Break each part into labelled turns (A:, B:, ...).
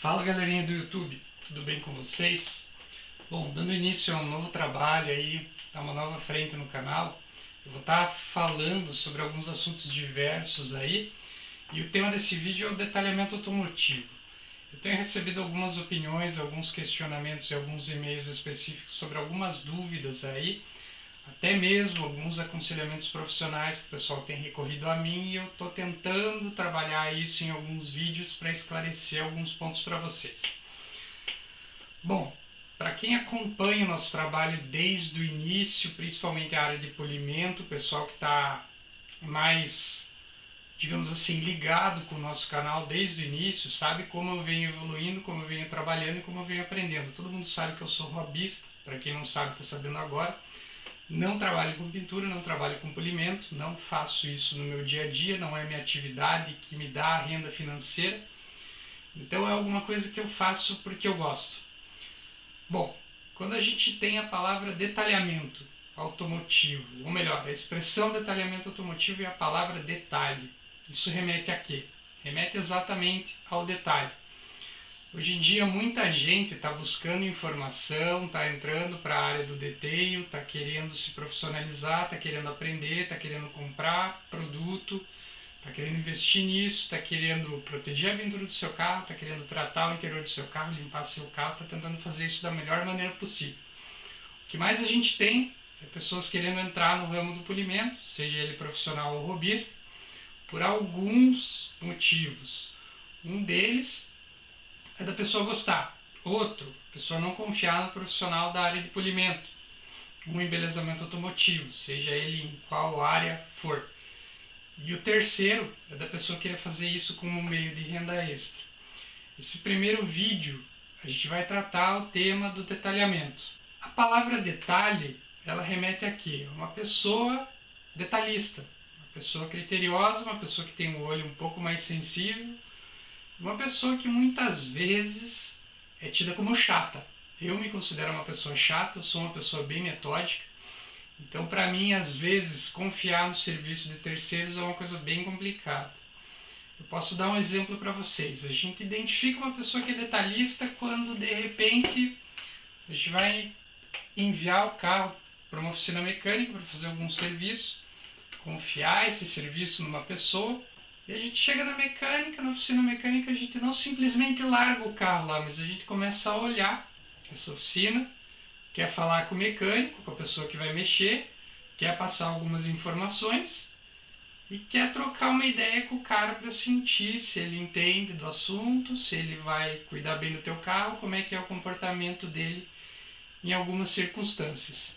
A: Fala galerinha do YouTube, tudo bem com vocês? Bom, dando início a um novo trabalho aí, a uma nova frente no canal, eu vou estar falando sobre alguns assuntos diversos aí, e o tema desse vídeo é o detalhamento automotivo. Eu tenho recebido algumas opiniões, alguns questionamentos e alguns e-mails específicos sobre algumas dúvidas aí, até mesmo alguns aconselhamentos profissionais que o pessoal tem recorrido a mim, e eu estou tentando trabalhar isso em alguns vídeos para esclarecer alguns pontos para vocês. Bom, para quem acompanha o nosso trabalho desde o início, principalmente a área de polimento, o pessoal que está mais, digamos assim, ligado com o nosso canal desde o início, sabe como eu venho evoluindo, como eu venho trabalhando e como eu venho aprendendo. Todo mundo sabe que eu sou hobbyista, para quem não sabe está sabendo agora. Não trabalho com pintura, não trabalho com polimento, não faço isso no meu dia a dia, não é minha atividade que me dá a renda financeira. Então é alguma coisa que eu faço porque eu gosto. Bom, quando a gente tem a palavra detalhamento automotivo, ou melhor, a expressão detalhamento automotivo e a palavra detalhe, isso remete a quê? Remete exatamente ao detalhe. Hoje em dia muita gente está buscando informação, está entrando para a área do detail, está querendo se profissionalizar, está querendo aprender, está querendo comprar produto, está querendo investir nisso, está querendo proteger a pintura do seu carro, está querendo tratar o interior do seu carro, limpar seu carro, está tentando fazer isso da melhor maneira possível. O que mais a gente tem é pessoas querendo entrar no ramo do polimento, seja ele profissional ou hobbyista, por alguns motivos. Um deles é da pessoa gostar. Outro, a pessoa não confiar no profissional da área de polimento. Um embelezamento automotivo, seja ele em qual área for. E o terceiro é da pessoa querer fazer isso como meio de renda extra. Esse primeiro vídeo a gente vai tratar o tema do detalhamento. A palavra detalhe, ela remete a quê? Uma pessoa detalhista, uma pessoa criteriosa, uma pessoa que tem o olho um pouco mais sensível, uma pessoa que muitas vezes é tida como chata. Eu me considero uma pessoa chata, eu sou uma pessoa bem metódica. Então, para mim, às vezes, confiar no serviço de terceiros é uma coisa bem complicada. Eu posso dar um exemplo para vocês. A gente identifica uma pessoa que é detalhista quando, de repente, a gente vai enviar o carro para uma oficina mecânica para fazer algum serviço, confiar esse serviço numa pessoa. E a gente chega na mecânica, na oficina mecânica, a gente não simplesmente larga o carro lá, mas a gente começa a olhar essa oficina, quer falar com o mecânico, com a pessoa que vai mexer, quer passar algumas informações e quer trocar uma ideia com o cara para sentir se ele entende do assunto, se ele vai cuidar bem do teu carro, como é que é o comportamento dele em algumas circunstâncias.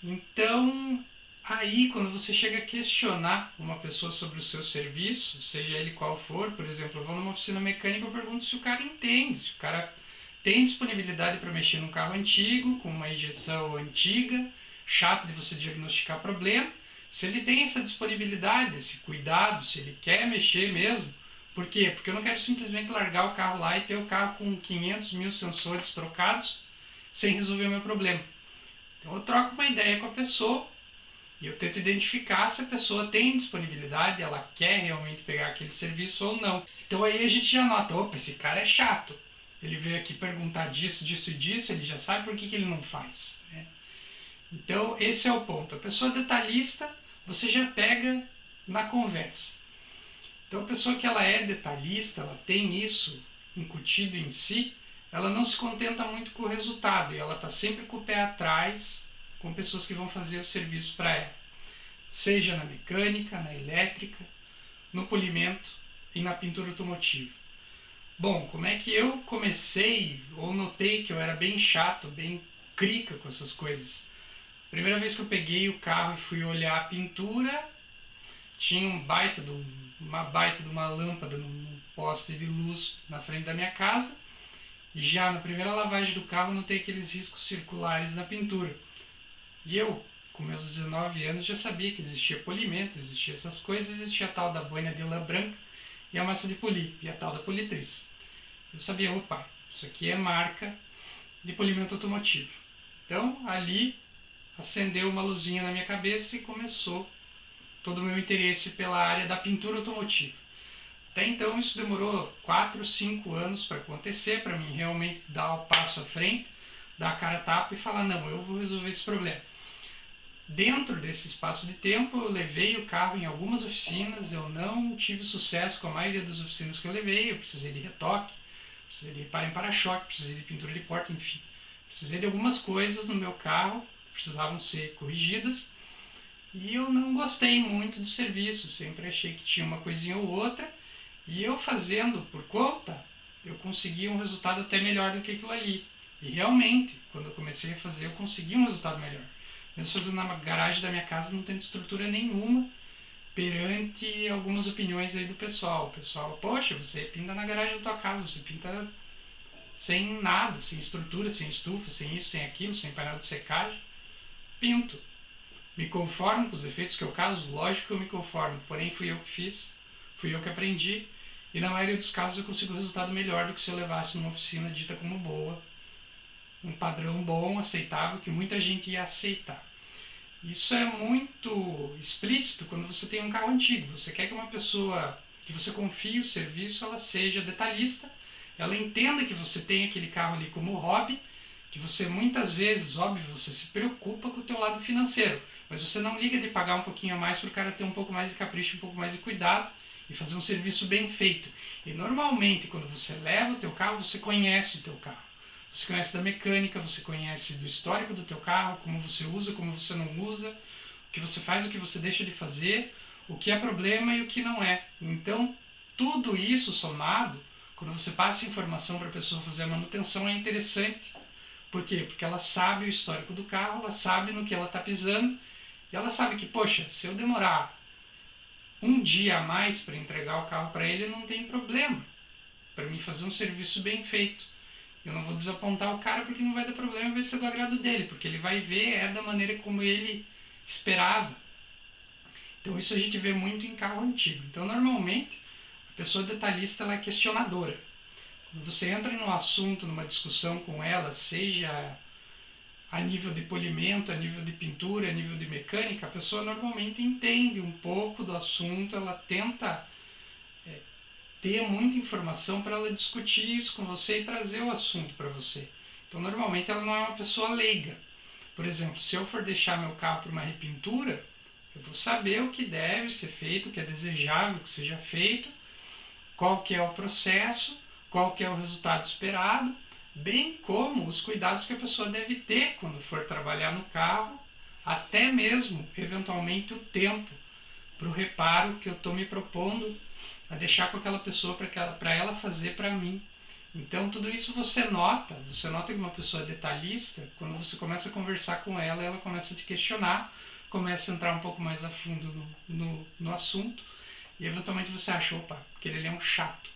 A: Então, aí, quando você chega a questionar uma pessoa sobre o seu serviço, seja ele qual for, por exemplo, eu vou numa oficina mecânica e pergunto se o cara entende, se o cara tem disponibilidade para mexer num carro antigo, com uma injeção antiga, chato de você diagnosticar problema, se ele tem essa disponibilidade, esse cuidado, se ele quer mexer mesmo. Por quê? Porque eu não quero simplesmente largar o carro lá e ter o carro com 500 mil sensores trocados sem resolver o meu problema. Então eu troco uma ideia com a pessoa e eu tento identificar se a pessoa tem disponibilidade, ela quer realmente pegar aquele serviço ou não. Então aí a gente já nota, opa, esse cara é chato. Ele veio aqui perguntar disso, disso e disso, ele já sabe por que ele não faz. Né? Então esse é o ponto. A pessoa detalhista, você já pega na conversa. Então a pessoa que ela é detalhista, ela tem isso incutido em si, ela não se contenta muito com o resultado e ela está sempre com o pé atrás com pessoas que vão fazer o serviço para ela, seja na mecânica, na elétrica, no polimento e na pintura automotiva. Bom, como é que eu comecei ou notei que eu era bem chato, bem crica com essas coisas? Primeira vez que eu peguei o carro e fui olhar a pintura, tinha uma baita de uma lâmpada num poste de luz na frente da minha casa. Já na primeira lavagem do carro notei aqueles riscos circulares na pintura. E eu, com meus 19 anos, já sabia que existia polimento, existia essas coisas, existia a tal da boina de lã branca e a massa de polir, e a tal da politriz. Eu sabia, opa, isso aqui é marca de polimento automotivo. Então, ali, acendeu uma luzinha na minha cabeça e começou todo o meu interesse pela área da pintura automotiva. Até então isso demorou 4, 5 anos para acontecer, para mim realmente dar o passo à frente, dar a cara a tapa e falar, não, eu vou resolver esse problema. Dentro desse espaço de tempo, eu levei o carro em algumas oficinas, eu não tive sucesso com a maioria das oficinas que eu levei, eu precisei de retoque, precisei de reparo em para-choque, precisei de pintura de porta, enfim. Precisei de algumas coisas no meu carro, precisavam ser corrigidas, e eu não gostei muito do serviço, sempre achei que tinha uma coisinha ou outra, e eu fazendo por conta, eu conseguia um resultado até melhor do que aquilo ali. E realmente, quando eu comecei a fazer, eu consegui um resultado melhor. Mesmo fazendo na garagem da minha casa, não tendo estrutura nenhuma perante algumas opiniões aí do pessoal. O pessoal, poxa, você pinta na garagem da tua casa, você pinta sem nada, sem estrutura, sem estufa, sem isso, sem aquilo, sem painel de secagem. Pinto. Me conformo com os efeitos que eu causo? Lógico que eu me conformo, porém fui eu que fiz, fui eu que aprendi, e na maioria dos casos eu consigo um resultado melhor do que se eu levasse numa oficina dita como boa, um padrão bom, aceitável, que muita gente ia aceitar. Isso é muito explícito quando você tem um carro antigo. Você quer que uma pessoa que você confie o serviço, ela seja detalhista, ela entenda que você tem aquele carro ali como hobby, que você muitas vezes, óbvio, você se preocupa com o teu lado financeiro, mas você não liga de pagar um pouquinho a mais para o cara ter um pouco mais de capricho, um pouco mais de cuidado e fazer um serviço bem feito. E normalmente, quando você leva o teu carro, você conhece o teu carro. Você conhece da mecânica, você conhece do histórico do teu carro, como você usa, como você não usa, o que você faz, o que você deixa de fazer, o que é problema e o que não é. Então, tudo isso somado, quando você passa informação para a pessoa fazer a manutenção, é interessante. Por quê? Porque ela sabe o histórico do carro, ela sabe no que ela está pisando, e ela sabe que, poxa, se eu demorar um dia a mais para entregar o carro para ele, não tem problema. Para mim fazer um serviço bem feito. Eu não vou desapontar o cara porque não vai dar problema, vai ser do agrado dele, porque ele vai ver, é da maneira como ele esperava. Então isso a gente vê muito em carro antigo. Então normalmente a pessoa detalhista ela é questionadora. Quando você entra num assunto, numa discussão com ela, seja a nível de polimento, a nível de pintura, a nível de mecânica, a pessoa normalmente entende um pouco do assunto, ela tenta ter muita informação para ela discutir isso com você e trazer o assunto para você. Então, normalmente, ela não é uma pessoa leiga. Por exemplo, se eu for deixar meu carro para uma repintura, eu vou saber o que deve ser feito, o que é desejável que seja feito, qual que é o processo, qual que é o resultado esperado, bem como os cuidados que a pessoa deve ter quando for trabalhar no carro, até mesmo, eventualmente, o tempo para o reparo que eu estou me propondo a deixar com aquela pessoa para ela fazer para mim. Então tudo isso você nota que uma pessoa é detalhista, quando você começa a conversar com ela, ela começa a te questionar, começa a entrar um pouco mais a fundo no assunto, e eventualmente você acha, opa, aquele ali é um chato,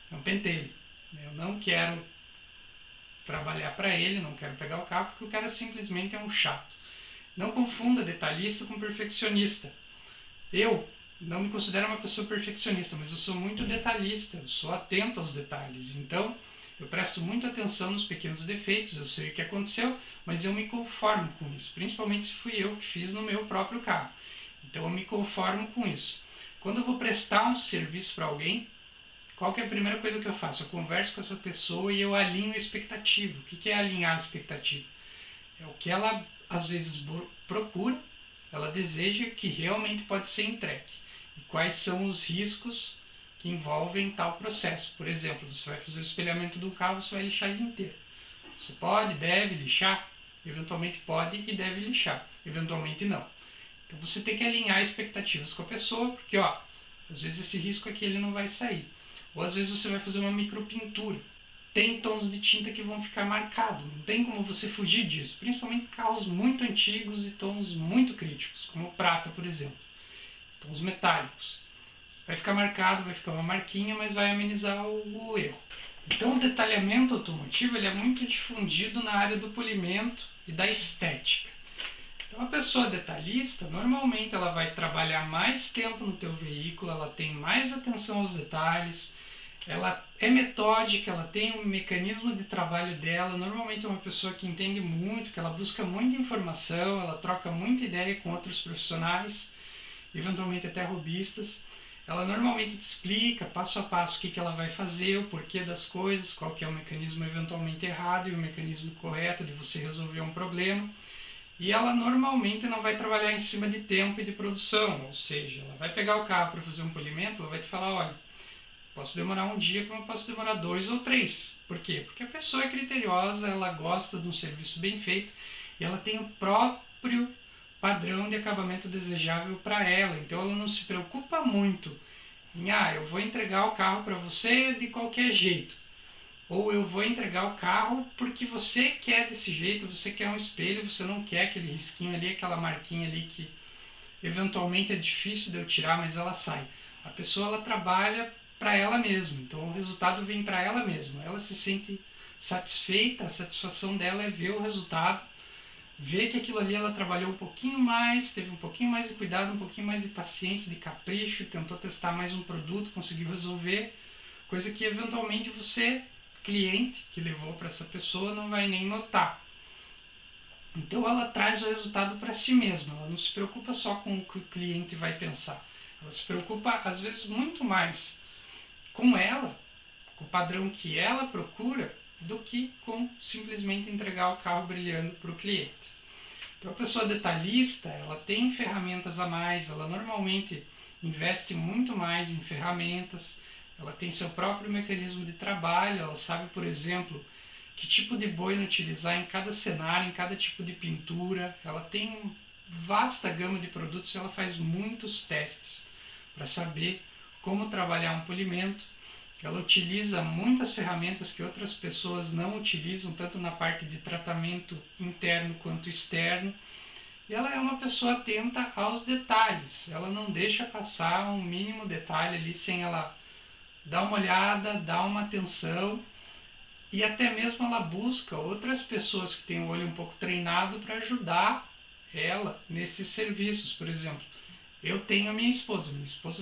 A: é um pentelho, eu não quero trabalhar para ele, não quero pegar o carro, porque o cara simplesmente é um chato. Não confunda detalhista com perfeccionista. Eu não me considero uma pessoa perfeccionista, mas eu sou muito detalhista, eu sou atento aos detalhes. Então, eu presto muita atenção nos pequenos defeitos, eu sei o que aconteceu, mas eu me conformo com isso, principalmente se fui eu que fiz no meu próprio carro. Então, eu me conformo com isso. Quando eu vou prestar um serviço para alguém, qual que é a primeira coisa que eu faço? Eu converso com essa pessoa e eu alinho a expectativa. O que é alinhar a expectativa? É o que ela, às vezes, procura, ela deseja que realmente pode ser entregue. E quais são os riscos que envolvem tal processo. Por exemplo, você vai fazer o espelhamento do carro, você vai lixar ele inteiro. Você pode, deve lixar, eventualmente pode e deve lixar, eventualmente não. Então você tem que alinhar expectativas com a pessoa, porque ó, às vezes esse risco aqui ele não vai sair. Ou às vezes você vai fazer uma micropintura. Tem tons de tinta que vão ficar marcados, não tem como você fugir disso, principalmente carros muito antigos e tons muito críticos, como o prata, por exemplo. Tons metálicos. Vai ficar marcado, vai ficar uma marquinha, mas vai amenizar o erro. Então o detalhamento automotivo ele é muito difundido na área do polimento e da estética. Então a pessoa detalhista, normalmente ela vai trabalhar mais tempo no teu veículo, ela tem mais atenção aos detalhes, ela é metódica, ela tem um mecanismo de trabalho dela, normalmente é uma pessoa que entende muito, que ela busca muita informação, ela troca muita ideia com outros profissionais, eventualmente até hobbyistas. ela normalmente te explica passo a passo o que ela vai fazer, o porquê das coisas, qual que é o mecanismo eventualmente errado e o mecanismo correto de você resolver um problema. E ela normalmente não vai trabalhar em cima de tempo e de produção, ou seja, ela vai pegar o carro para fazer um polimento, ela vai te falar, olha, posso demorar um dia como posso demorar 2 ou 3. Por quê? Porque a pessoa é criteriosa, ela gosta de um serviço bem feito e ela tem o próprio padrão de acabamento desejável para ela. Então ela não se preocupa muito em, eu vou entregar o carro para você de qualquer jeito. Ou eu vou entregar o carro porque você quer desse jeito, você quer um espelho, você não quer aquele risquinho ali, aquela marquinha ali que eventualmente é difícil de eu tirar, mas ela sai. A pessoa ela trabalha para ela mesma, então o resultado vem para ela mesma. Ela se sente satisfeita, a satisfação dela é ver o resultado, ver que aquilo ali ela trabalhou um pouquinho mais, teve um pouquinho mais de cuidado, um pouquinho mais de paciência, de capricho, tentou testar mais um produto, conseguiu resolver, coisa que eventualmente você, cliente que levou para essa pessoa, não vai nem notar. Então ela traz o resultado para si mesma, ela não se preocupa só com o que o cliente vai pensar, ela se preocupa às vezes muito mais com ela, com o padrão que ela procura, do que com simplesmente entregar o carro brilhando para o cliente. Então a pessoa detalhista, ela tem ferramentas a mais, ela normalmente investe muito mais em ferramentas, ela tem seu próprio mecanismo de trabalho, ela sabe, por exemplo, que tipo de boina utilizar em cada cenário, em cada tipo de pintura. Ela tem vasta gama de produtos, ela faz muitos testes para saber como trabalhar um polimento. Ela utiliza muitas ferramentas que outras pessoas não utilizam, tanto na parte de tratamento interno quanto externo. E ela é uma pessoa atenta aos detalhes, ela não deixa passar um mínimo detalhe ali sem ela dar uma olhada, dar uma atenção. E até mesmo ela busca outras pessoas que têm o olho um pouco treinado para ajudar ela nesses serviços. Por exemplo, eu tenho a minha esposa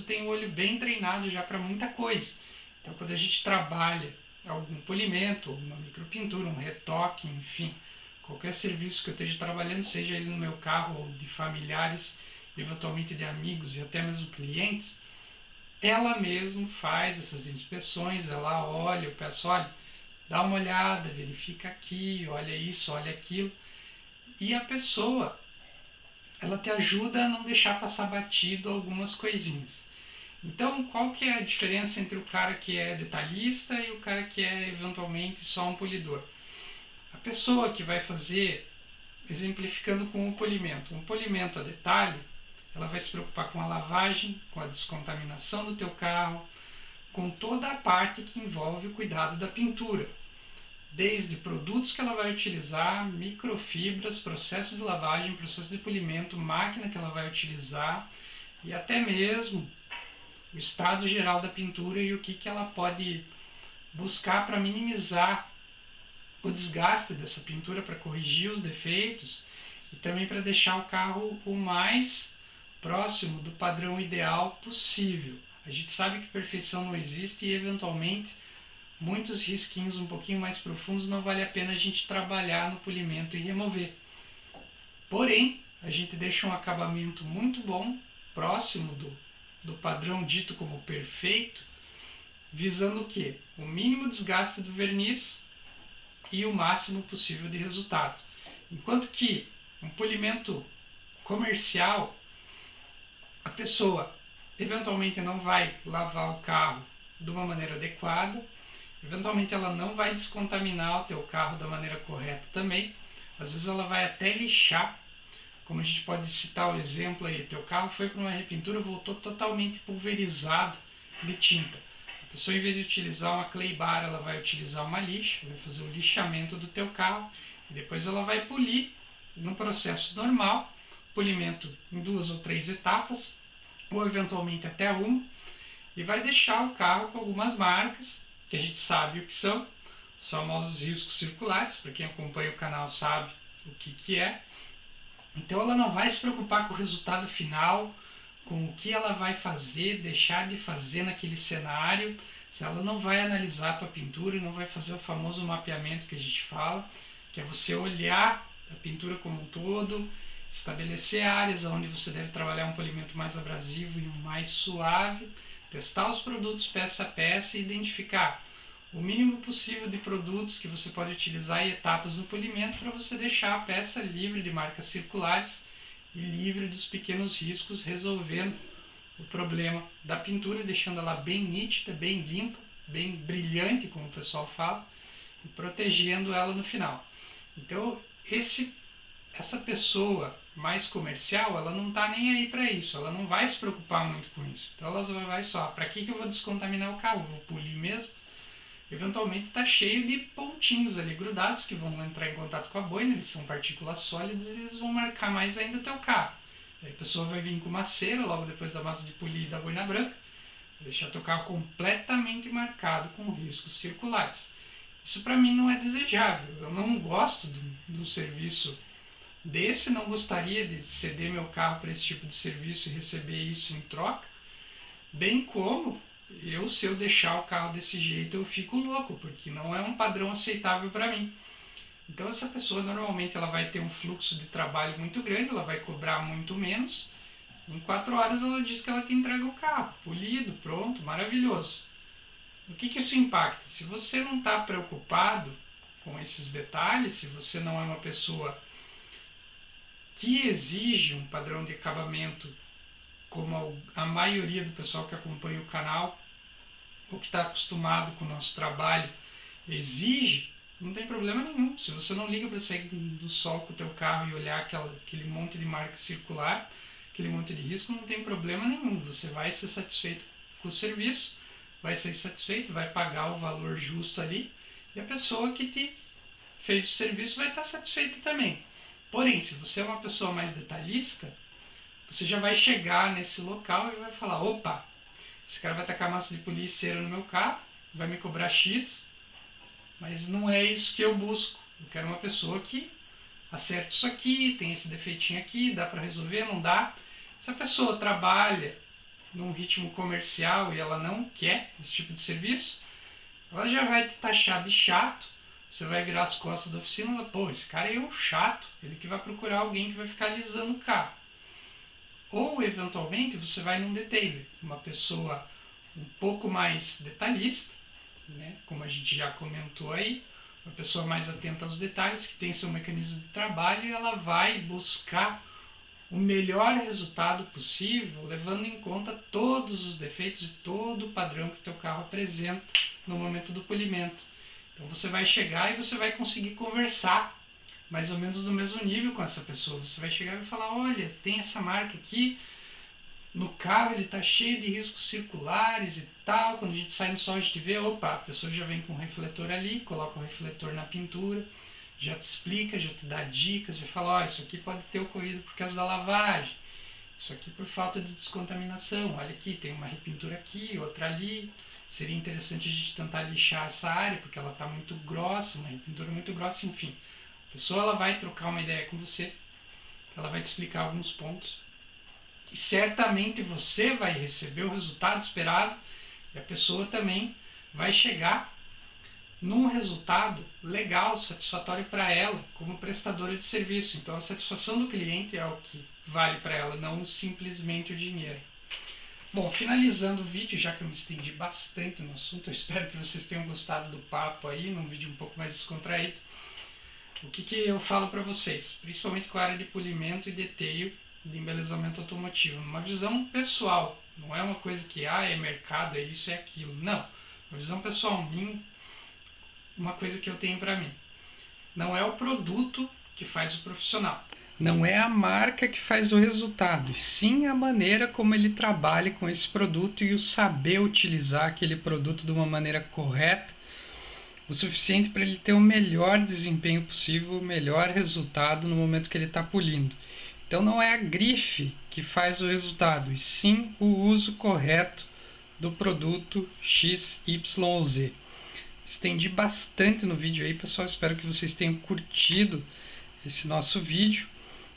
A: tem o olho bem treinado já para muita coisa. Então quando a gente trabalha algum polimento, uma micropintura, um retoque, enfim, qualquer serviço que eu esteja trabalhando, seja ele no meu carro ou de familiares, eventualmente de amigos e até mesmo clientes, ela mesmo faz essas inspeções, ela olha, eu peço, olha, dá uma olhada, verifica aqui, olha isso, olha aquilo. E a pessoa, ela te ajuda a não deixar passar batido algumas coisinhas. Então, qual que é a diferença entre o cara que é detalhista e o cara que é eventualmente só um polidor? A pessoa que vai fazer, exemplificando com o polimento, um polimento a detalhe, ela vai se preocupar com a lavagem, com a descontaminação do teu carro, com toda a parte que envolve o cuidado da pintura. Desde produtos que ela vai utilizar, microfibras, processo de lavagem, processo de polimento, máquina que ela vai utilizar e até mesmo o estado geral da pintura e o que ela pode buscar para minimizar o desgaste dessa pintura, para corrigir os defeitos e também para deixar o carro o mais próximo do padrão ideal possível. A gente sabe que perfeição não existe e eventualmente muitos risquinhos um pouquinho mais profundos não vale a pena a gente trabalhar no polimento e remover. Porém, a gente deixa um acabamento muito bom, próximo do padrão dito como perfeito, visando o quê? O mínimo desgaste do verniz e o máximo possível de resultado. Enquanto que um polimento comercial, a pessoa eventualmente não vai lavar o carro de uma maneira adequada, eventualmente ela não vai descontaminar o teu carro da maneira correta também, às vezes ela vai até lixar, como a gente pode citar o exemplo aí, teu carro foi para uma repintura, voltou totalmente pulverizado de tinta. A pessoa, em vez de utilizar uma clay bar, ela vai utilizar uma lixa, vai fazer o lixamento do teu carro e depois ela vai polir no processo normal, polimento em 2 ou 3 etapas, ou eventualmente até uma, e vai deixar o carro com algumas marcas, que a gente sabe o que são, os famosos riscos circulares, para quem acompanha o canal sabe o que é. Então ela não vai se preocupar com o resultado final, com o que ela vai fazer, deixar de fazer naquele cenário, se ela não vai analisar a tua pintura e não vai fazer o famoso mapeamento que a gente fala, que é você olhar a pintura como um todo, estabelecer áreas onde você deve trabalhar um polimento mais abrasivo e um mais suave, testar os produtos peça a peça e identificar o mínimo possível de produtos que você pode utilizar e etapas no polimento para você deixar a peça livre de marcas circulares e livre dos pequenos riscos, resolvendo o problema da pintura, deixando ela bem nítida, bem limpa, bem brilhante, como o pessoal fala, e protegendo ela no final. Então, essa pessoa mais comercial, ela não está nem aí para isso, ela não vai se preocupar muito com isso. Então ela vai só, para que eu vou descontaminar o carro? Vou polir mesmo? Eventualmente está cheio de pontinhos ali grudados que vão entrar em contato com a boina, eles são partículas sólidas e eles vão marcar mais ainda o teu carro. Aí a pessoa vai vir com uma cera logo depois da massa de polir da boina branca, deixar teu carro completamente marcado com riscos circulares. Isso para mim não é desejável, eu não gosto do serviço desse, não gostaria de ceder meu carro para esse tipo de serviço e receber isso em troca, bem como se eu deixar o carro desse jeito eu fico louco, porque não é um padrão aceitável para mim. Então essa pessoa normalmente ela vai ter um fluxo de trabalho muito grande, ela vai cobrar muito menos. Em 4 horas ela diz que ela te entrega o carro, polido, pronto, maravilhoso. O que isso impacta? Se você não está preocupado com esses detalhes, se você não é uma pessoa que exige um padrão de acabamento como a maioria do pessoal que acompanha o canal ou que está acostumado com o nosso trabalho exige, não tem problema nenhum. Se você não liga para sair do sol com o teu carro e olhar aquele monte de marca circular, aquele monte de risco, não tem problema nenhum. Você vai ser satisfeito com o serviço, vai ser satisfeito, vai pagar o valor justo ali e a pessoa que te fez o serviço vai estar satisfeita também. Porém, se você é uma pessoa mais detalhista, você já vai chegar nesse local e vai falar, opa, esse cara vai tacar massa de polir e cera no meu carro, vai me cobrar X, mas não é isso que eu busco. Eu quero uma pessoa que acerte isso aqui, tem esse defeitinho aqui, dá para resolver, não dá. Se a pessoa trabalha num ritmo comercial e ela não quer esse tipo de serviço, ela já vai te taxar de chato. Você vai virar as costas da oficina e falar, pô, esse cara é um chato, ele que vai procurar alguém que vai ficar alisando o carro. Ou, eventualmente, você vai num detailer, uma pessoa um pouco mais detalhista, né, como a gente já comentou aí, uma pessoa mais atenta aos detalhes, que tem seu mecanismo de trabalho e ela vai buscar o melhor resultado possível, levando em conta todos os defeitos e todo o padrão que o teu carro apresenta no momento do polimento. Então você vai chegar e você vai conseguir conversar mais ou menos no mesmo nível com essa pessoa. Você vai chegar e vai falar, olha, tem essa marca aqui, no carro ele está cheio de riscos circulares e tal, quando a gente sai no sol a gente vê, opa, a pessoa já vem com o refletor ali, coloca o refletor na pintura, já te explica, já te dá dicas, já fala, ó, isso aqui pode ter ocorrido por causa da lavagem, isso aqui por falta de descontaminação, olha aqui, tem uma repintura aqui, outra ali, seria interessante a gente tentar lixar essa área, porque ela está muito grossa, uma repintura muito grossa, enfim. A pessoa ela vai trocar uma ideia com você, ela vai te explicar alguns pontos, e certamente você vai receber o resultado esperado, e a pessoa também vai chegar num resultado legal, satisfatório para ela, como prestadora de serviço. Então a satisfação do cliente é o que vale para ela, não simplesmente o dinheiro. Bom, finalizando o vídeo, já que eu me estendi bastante no assunto, eu espero que vocês tenham gostado do papo aí, num vídeo um pouco mais descontraído. O que eu falo para vocês, principalmente com a área de polimento e detail de embelezamento automotivo, uma visão pessoal, não é uma coisa que é mercado, é isso, é aquilo, não, uma visão pessoal minha, uma coisa que eu tenho para mim, não é o produto que faz o profissional, não é a marca que faz o resultado, e sim a maneira como ele trabalha com esse produto e o saber utilizar aquele produto de uma maneira correta, o suficiente para ele ter o melhor desempenho possível, o melhor resultado no momento que ele está polindo. Então não é a grife que faz o resultado, e sim o uso correto do produto X, Y ou Z. Estendi bastante no vídeo aí, pessoal, espero que vocês tenham curtido esse nosso vídeo.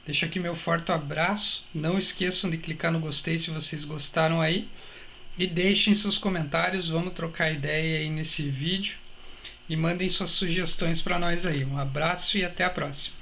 A: Deixo aqui meu forte abraço, não esqueçam de clicar no gostei se vocês gostaram aí, e deixem seus comentários, vamos trocar ideia aí nesse vídeo, e mandem suas sugestões para nós aí. Um abraço e até a próxima.